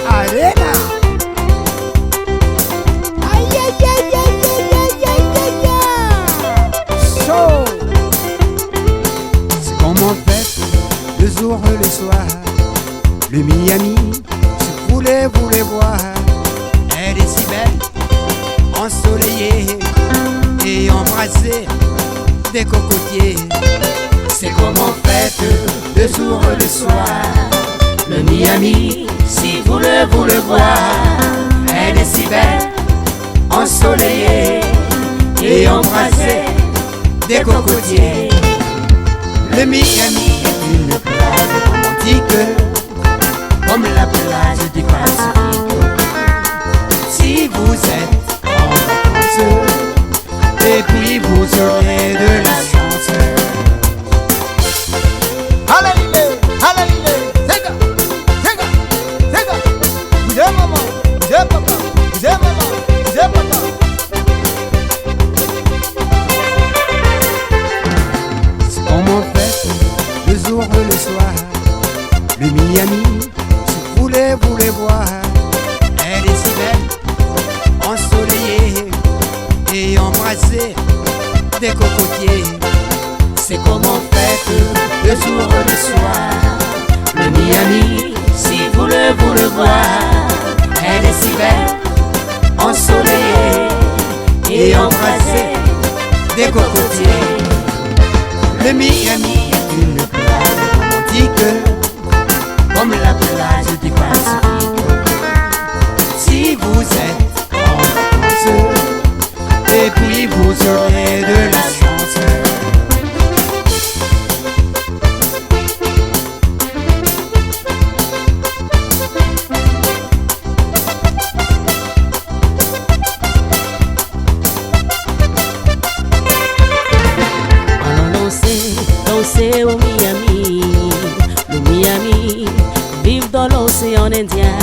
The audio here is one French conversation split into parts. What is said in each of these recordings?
Allez là. Aïe aïe aïe aïe aïe aïe aïe aïe. Chaud. C'est comme en fait le jour et le soir. Le Miami, si vous voulez voir, elle est si belle, ensoleillée et embrassée des cocotiers. C'est comme en fête le jour et le soir. Le Miami, si vous voulez voir, elle est si belle, ensoleillée et embrassée des cocotiers. Le Miami est une plage romantique, comme la plage du Pacifique. Si vous êtes en vacances, et puis vous aurez de la chance. Halalile, halalile, zega, zega, zega. Vous êtes maman, vous êtes papa, vous êtes maman, vous êtes papa. C'est comme en fait le jour et le soir. Le Miami, si vous voulez voir, elle est si belle, ensoleillée et embrassée des cocotiers. C'est comme en fête le jour et le soir. Le Miami, si vous voulez voir, elle est si belle, ensoleillée et embrassée des cocotiers. Le Miami est une plage romantique, comme la plage du Pacifique. Si vous êtes en vacances, et puis vous aurez de la chance. Allons danser au Miami. Le Miami, vive dans l'océan Indien.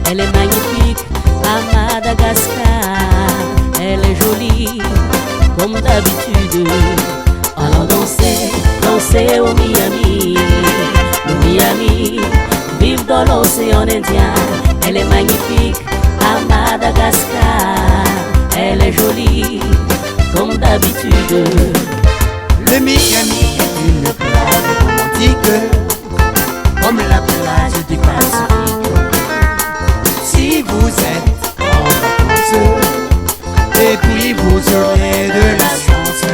Elle est magnifique à Madagascar. Elle est jolie comme d'habitude. Allons danser au Miami. Le Miami, vive dans l'océan Indien. Elle est magnifique à Madagascar. Elle est jolie comme d'habitude. Le Miami est une plage romantique, comme la plage du Pacifique. Si vous êtes en vacances, et puis vous aurez de la chance.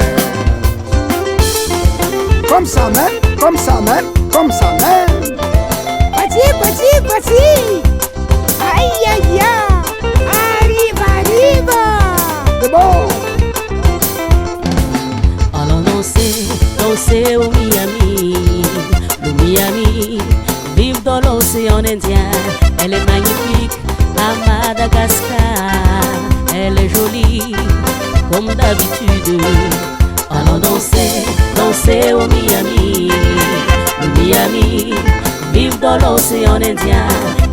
Comme ça même, comme ça même, comme ça même. Voici. Aïe aïe aïe. Arrive. C'est bon. Allons danser au Miami. Le Miami, vive dans l'océan Indien. Elle est magnifique à Madagascar. Elle est jolie comme d'habitude. Allons danser au Miami. Le Miami, vive dans l'océan Indien.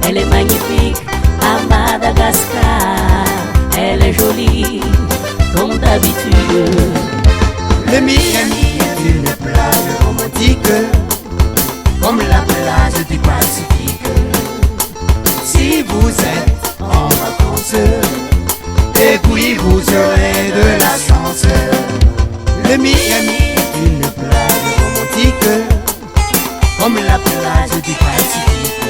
Elle est magnifique à Madagascar. Elle est jolie comme d'habitude. Le Miami est une plage romantique, comme la plage du Pacifique. Si vous êtes en vacances, et puis vous aurez de la chance. Le Miami est une plage romantique, comme la plage du Pacifique.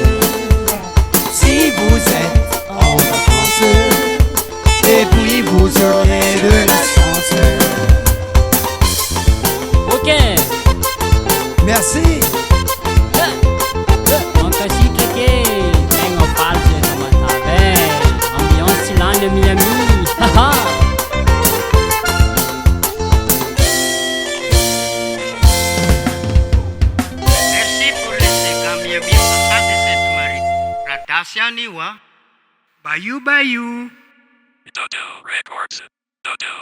Si vous êtes en vacances, et puis vous aurez de la chance. Ok. Merci. Montachi Keke, tengo false como esta vez. Ambiance chilane de Miami. Haha. Merci pour laisser kami biasa tadi Sainte-Marie. Radasya niwa. Bayou. Dodo Records. Dodo